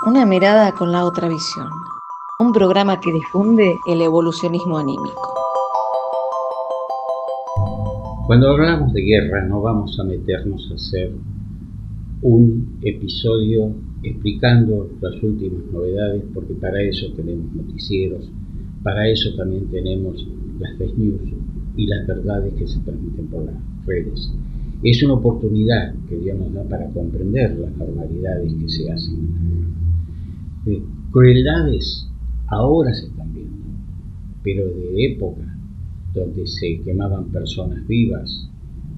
Una mirada con la otra visión. Un programa que difunde el evolucionismo anímico. Cuando hablamos de guerra no vamos a meternos a hacer un episodio explicando las últimas novedades, porque para eso tenemos noticieros, para eso también tenemos las fake news y las verdades que se transmiten por las redes. Es una oportunidad que Dios nos da para comprender las barbaridades que se hacen. Crueldades ahora se están viendo, pero de época donde se quemaban personas vivas,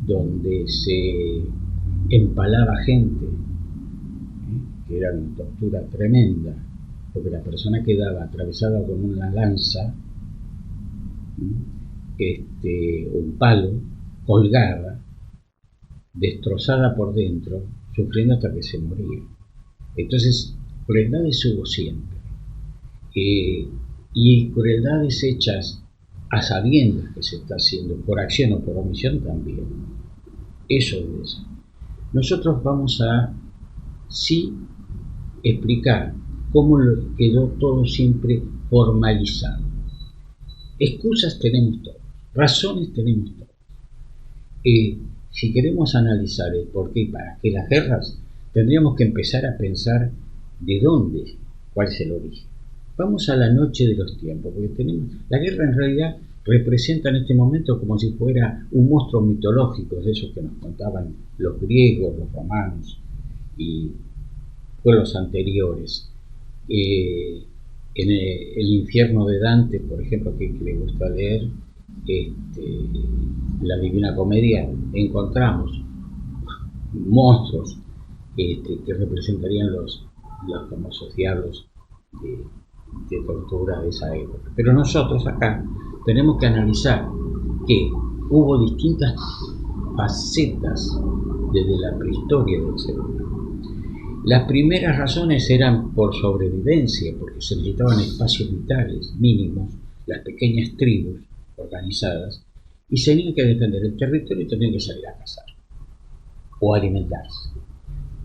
donde se empalaba gente, que era una tortura tremenda, porque la persona quedaba atravesada con una lanza, un palo, colgada, destrozada por dentro, sufriendo hasta que se moría. Entonces, crueldades hubo siempre. Y crueldades hechas a sabiendas que se está haciendo, por acción o por omisión también. Eso es. Nosotros vamos a sí explicar cómo quedó todo siempre formalizado. Excusas tenemos todos, razones tenemos todos. Si queremos analizar el por qué y para qué las guerras, tendríamos que empezar a pensar de dónde, cuál es el origen. Vamos a la noche de los tiempos, porque la guerra en realidad representa en este momento como si fuera un monstruo mitológico, de esos que nos contaban los griegos, los romanos y pueblos anteriores. En el infierno de Dante, por ejemplo, que le gusta leer, la Divina Comedia, encontramos monstruos que representarían los famosos diablos de tortura de esa época. Pero nosotros acá tenemos que analizar que hubo distintas facetas desde la prehistoria del ser humano. Las primeras razones eran por sobrevivencia, porque se necesitaban espacios vitales mínimos, las pequeñas tribus organizadas, y se tenían que defender el territorio y tenían que salir a cazar o alimentarse.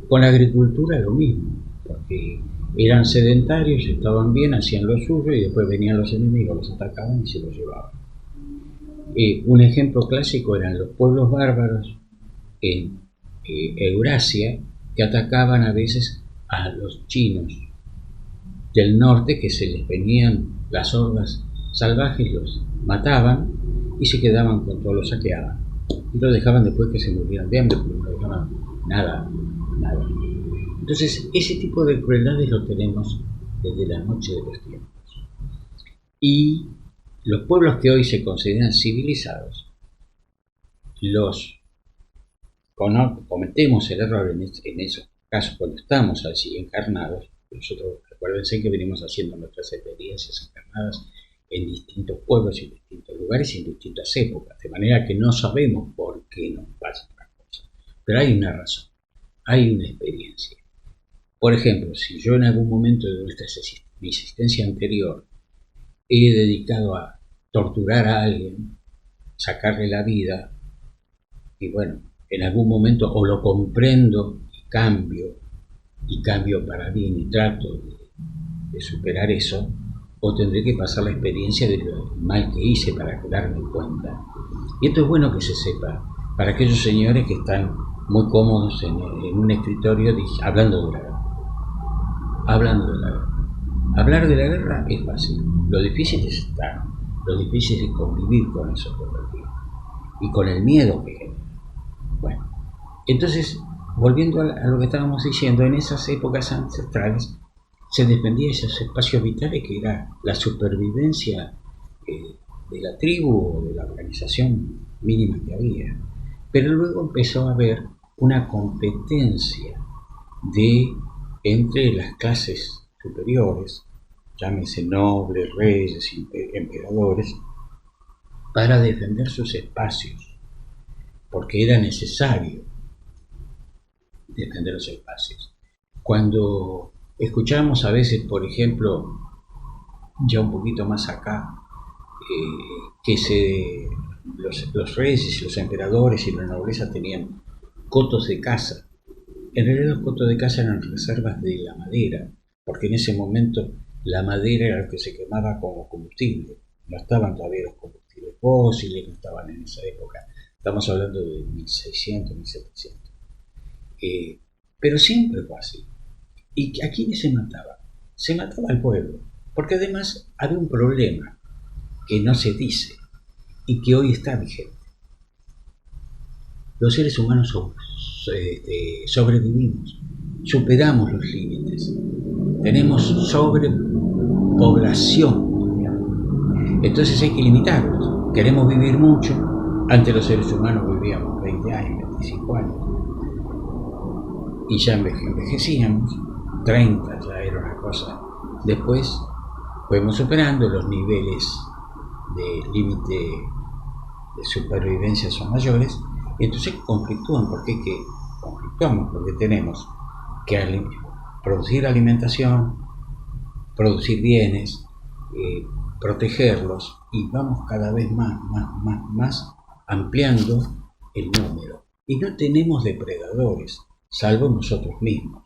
Con la agricultura lo mismo, porque eran sedentarios, estaban bien, hacían lo suyo y después venían los enemigos, los atacaban y se los llevaban. Un ejemplo clásico eran los pueblos bárbaros en Eurasia, que atacaban a veces a los chinos del norte, que se les venían las hordas salvajes, los mataban y se quedaban con todo, lo saqueaban y lo dejaban después que se murieran de hambre, porque no dejaban nada. Entonces ese tipo de crueldades lo tenemos desde la noche de los tiempos. Y los pueblos que hoy se consideran civilizados, cometemos el error en esos casos cuando estamos así encarnados. Nosotros, acuérdense que venimos haciendo nuestras experiencias encarnadas en distintos pueblos y en distintos lugares y en distintas épocas, de manera que no sabemos por qué nos pasa una cosa, pero hay una razón, hay una experiencia. Por ejemplo, si yo en algún momento de mi existencia anterior he dedicado a torturar a alguien, sacarle la vida, y bueno, en algún momento o lo comprendo y cambio para bien y trato de superar eso, o tendré que pasar la experiencia de lo mal que hice para darme cuenta. Y esto es bueno que se sepa para aquellos señores que están muy cómodos en un escritorio hablando de la guerra. Hablar de la guerra es fácil, lo difícil es estar, lo difícil es convivir con eso todo el tiempo y con el miedo que genera. Bueno, entonces, volviendo a lo que estábamos diciendo, en esas épocas ancestrales se defendía esos espacios vitales que era la supervivencia de la tribu o de la organización mínima que había. Pero luego empezó a haber una competencia entre las clases superiores, llámese nobles, reyes, emperadores, para defender sus espacios, porque era necesario defender los espacios. Cuando escuchamos a veces, por ejemplo, ya un poquito más acá, que los reyes, los emperadores y la nobleza tenían cotos de caza. En realidad los cotos de caza eran reservas de la madera, porque en ese momento la madera era lo que se quemaba como combustible. No estaban todavía los combustibles fósiles, no estaban en esa época. Estamos hablando de 1600, 1700. Pero siempre fue así. ¿Y a quiénes se mataba? Se mataba al pueblo, porque además había un problema que no se dice y que hoy está vigente. Los seres humanos sobrevivimos, superamos los límites, tenemos sobrepoblación mundial. Entonces hay que limitarlos. Queremos vivir mucho. Antes los seres humanos vivíamos 20 años, 25 años, y ya envejecíamos. 30 ya era una cosa. Después fuimos superando, los niveles de límite de supervivencia son mayores, y entonces conflictúan. Conflictuamos porque tenemos que producir alimentación, producir bienes, protegerlos, y vamos cada vez más ampliando el número. Y no tenemos depredadores, salvo nosotros mismos.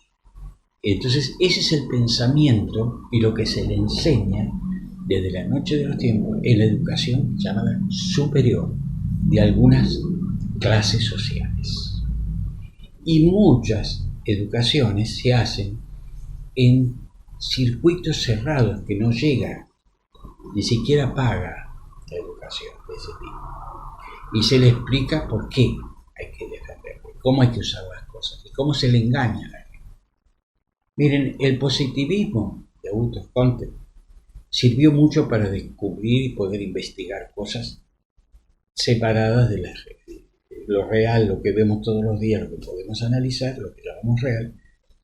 Entonces ese es el pensamiento y lo que se le enseña desde la noche de los tiempos en la educación llamada superior de algunas clases sociales. Y muchas educaciones se hacen en circuitos cerrados que no llega, ni siquiera paga la educación de ese tipo. Y se le explica por qué hay que defenderlo, cómo hay que usar las cosas y cómo se le engaña a la gente. Miren, el positivismo de Augusto Comte sirvió mucho para descubrir y poder investigar cosas separadas de lo real, lo que vemos todos los días, lo que podemos analizar, lo que llamamos real,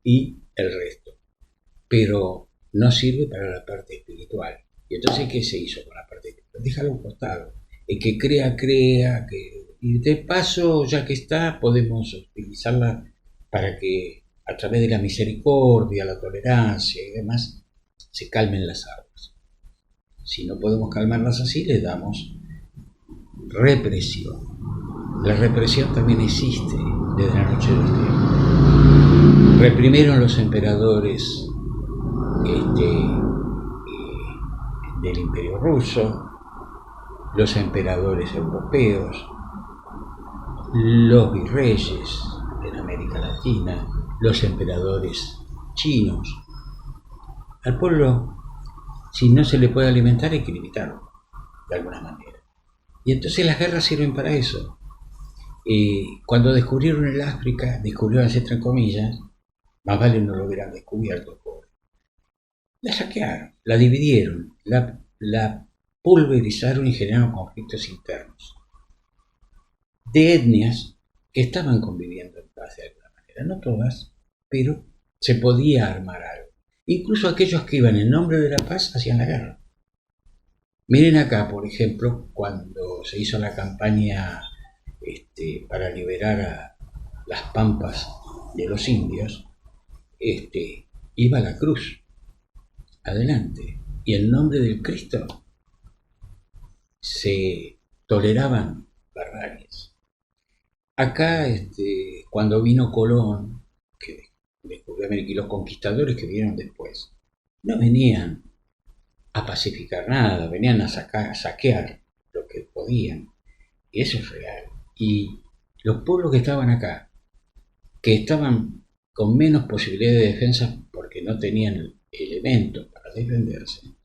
y el resto. Pero no sirve para la parte espiritual. Y entonces, ¿qué se hizo con la parte espiritual? Déjalo a un costado. El que crea, y de paso, ya que está, podemos utilizarla para que a través de la misericordia, la tolerancia y demás, se calmen las aguas. Si no podemos calmarlas así, le damos represión. La represión también existe desde la noche de los tiempos. Reprimieron los emperadores del Imperio Ruso, los emperadores europeos, los virreyes en América Latina, los emperadores chinos. Al pueblo, si no se le puede alimentar, hay que limitarlo de alguna manera. Y entonces las guerras sirven para eso. Cuando descubrieron el África, descubrieron, entre comillas, más vale no lo hubieran descubierto, pobre. La saquearon, la dividieron, la pulverizaron y generaron conflictos internos de etnias que estaban conviviendo en paz de alguna manera, no todas, pero se podía armar algo. Incluso aquellos que iban en nombre de la paz hacían la guerra. Miren acá, por ejemplo, cuando se hizo la campaña para liberar a las pampas de los indios, iba la cruz adelante, y en nombre del Cristo se toleraban barbaries. Acá, cuando vino Colón, que descubrió América, y los conquistadores que vinieron después, no venían a pacificar nada, venían a saquear lo que podían, y eso es real. Y los pueblos que estaban acá, que estaban con menos posibilidad de defensa porque no tenían elementos para defenderse,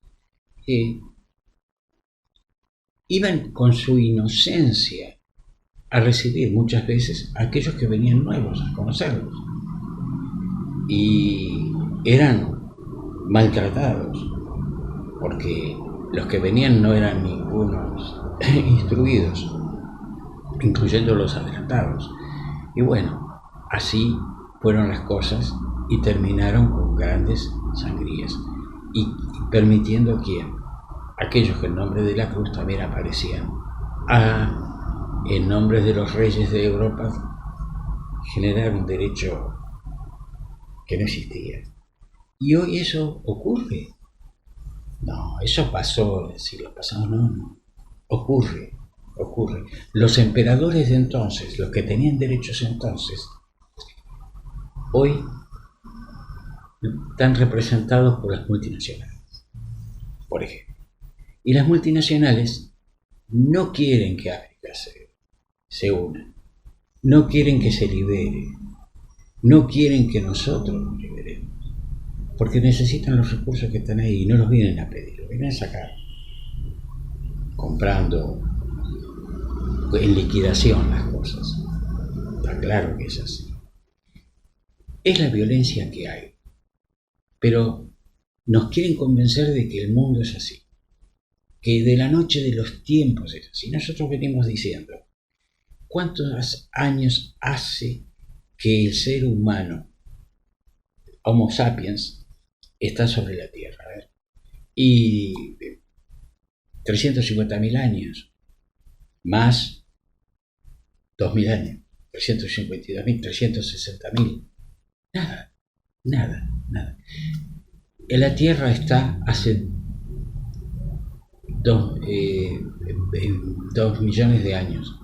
iban con su inocencia a recibir muchas veces a aquellos que venían nuevos a conocerlos, y eran maltratados porque los que venían no eran ningunos instruidos, incluyendo los adelantados. Y bueno, así fueron las cosas y terminaron con grandes sangrías, y permitiendo a aquellos que en nombre de la cruz también aparecían, en nombre de los reyes de Europa, generar un derecho que no existía. Y hoy eso ocurre. No, eso pasó en siglos pasados, no. Ocurre. Los emperadores de entonces, los que tenían derechos entonces, hoy están representados por las multinacionales, por ejemplo. Y las multinacionales no quieren que África se una, no quieren que se libere, no quieren que nosotros nos liberemos, porque necesitan los recursos que están ahí y no los vienen a pedir, los vienen a sacar, comprando en liquidación las cosas. Está claro que es así. Es la violencia que hay, pero nos quieren convencer de que el mundo es así, que de la noche de los tiempos es así. Nosotros venimos diciendo, ¿cuántos años hace que el ser humano, Homo sapiens, está sobre la Tierra? A ver, y 350.000 años, más 2.000 años, 352.000, 360.000. Nada. En la Tierra está hace 2 millones de años.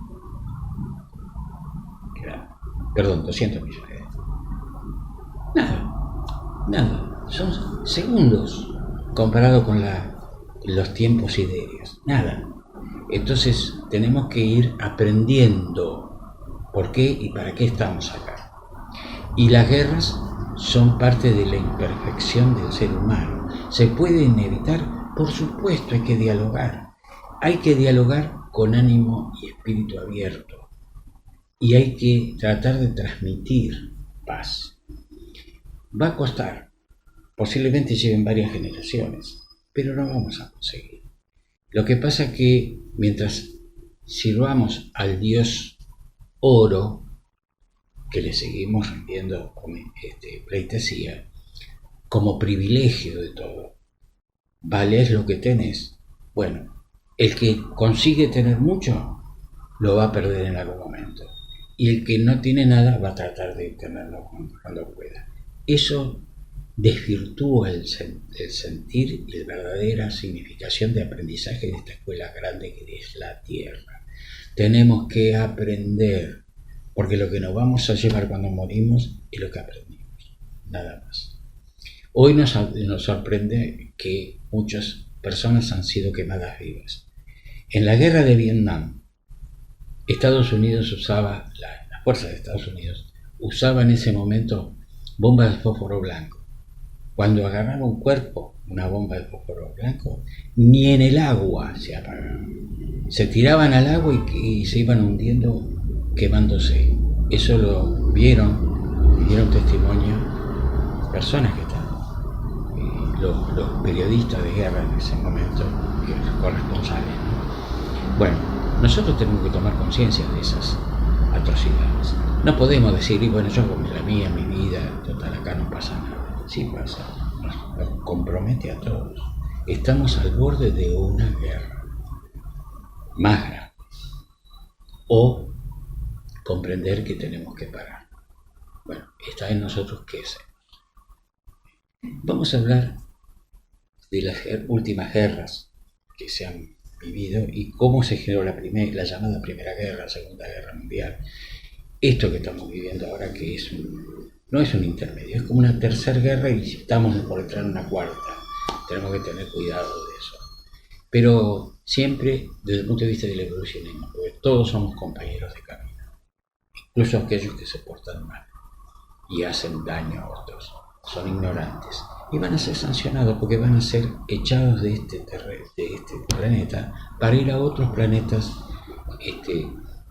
Perdón, 200 millones de años. Nada. Son segundos comparado con los tiempos sidereos. Nada. Entonces tenemos que ir aprendiendo por qué y para qué estamos acá. Y las guerras son parte de la imperfección del ser humano. ¿Se pueden evitar? Por supuesto, hay que dialogar. Hay que dialogar con ánimo y espíritu abierto. Y hay que tratar de transmitir paz. Va a costar. Posiblemente lleven varias generaciones, pero lo vamos a conseguir. Lo que pasa es que mientras sirvamos al Dios oro, que le seguimos rindiendo pleitesía, como privilegio de todo, ¿vales lo que tenés? Bueno, el que consigue tener mucho, lo va a perder en algún momento. Y el que no tiene nada, va a tratar de tenerlo cuando pueda. Eso desvirtúa el sentir y la verdadera significación de aprendizaje de esta escuela grande que es la Tierra. Tenemos que aprender, porque lo que nos vamos a llevar cuando morimos es lo que aprendimos, nada más. Hoy nos sorprende que muchas personas han sido quemadas vivas. En la guerra de Vietnam, Estados Unidos usaba, las fuerzas de Estados Unidos usaban en ese momento bombas de fósforo blanco. Cuando agarraba un cuerpo, una bomba de fósforo blanco, ni en el agua se apagaba. Se tiraban al agua y se iban hundiendo, quemándose. Eso lo dieron testimonio personas que estaban, los periodistas de guerra en ese momento, que los corresponsales, ¿no? Bueno, nosotros tenemos que tomar conciencia de esas atrocidades. No podemos decir, y bueno, yo con la mía, mi vida, total, acá no pasa nada. Sí pasa, nos compromete a todos. Estamos al borde de una guerra más grande. O comprender que tenemos que parar. Bueno, está en nosotros qué hacer. Vamos a hablar de las últimas guerras que se han vivido y cómo se generó la llamada Primera Guerra, Segunda Guerra Mundial. Esto que estamos viviendo ahora, que no es un intermedio, es como una tercera guerra y estamos por entrar en una cuarta. Tenemos que tener cuidado de eso. Pero siempre desde el punto de vista del evolucionismo, porque todos somos compañeros de camino. Incluso aquellos que se portan mal y hacen daño a otros, son ignorantes y van a ser sancionados porque van a ser echados de este planeta para ir a otros planetas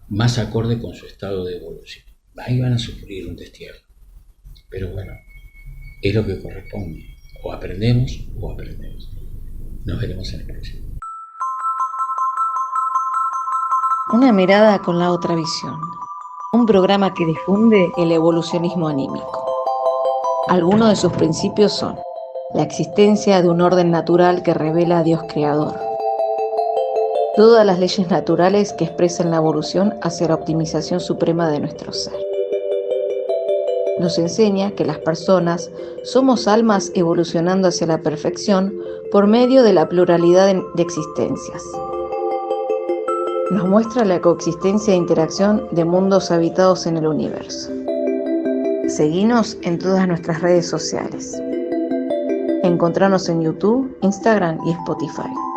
más acorde con su estado de evolución. Ahí van a sufrir un destierro. Pero bueno, es lo que corresponde. O aprendemos o aprendemos. Nos veremos en el próximo. Una mirada con la otra visión. Un programa que difunde el evolucionismo anímico. Algunos de sus principios son la existencia de un orden natural que revela a Dios creador, todas las leyes naturales que expresan la evolución hacia la optimización suprema de nuestro ser. Nos enseña que las personas somos almas evolucionando hacia la perfección por medio de la pluralidad de existencias. Nos muestra la coexistencia e interacción de mundos habitados en el universo. Seguinos en todas nuestras redes sociales. Encontranos en YouTube, Instagram y Spotify.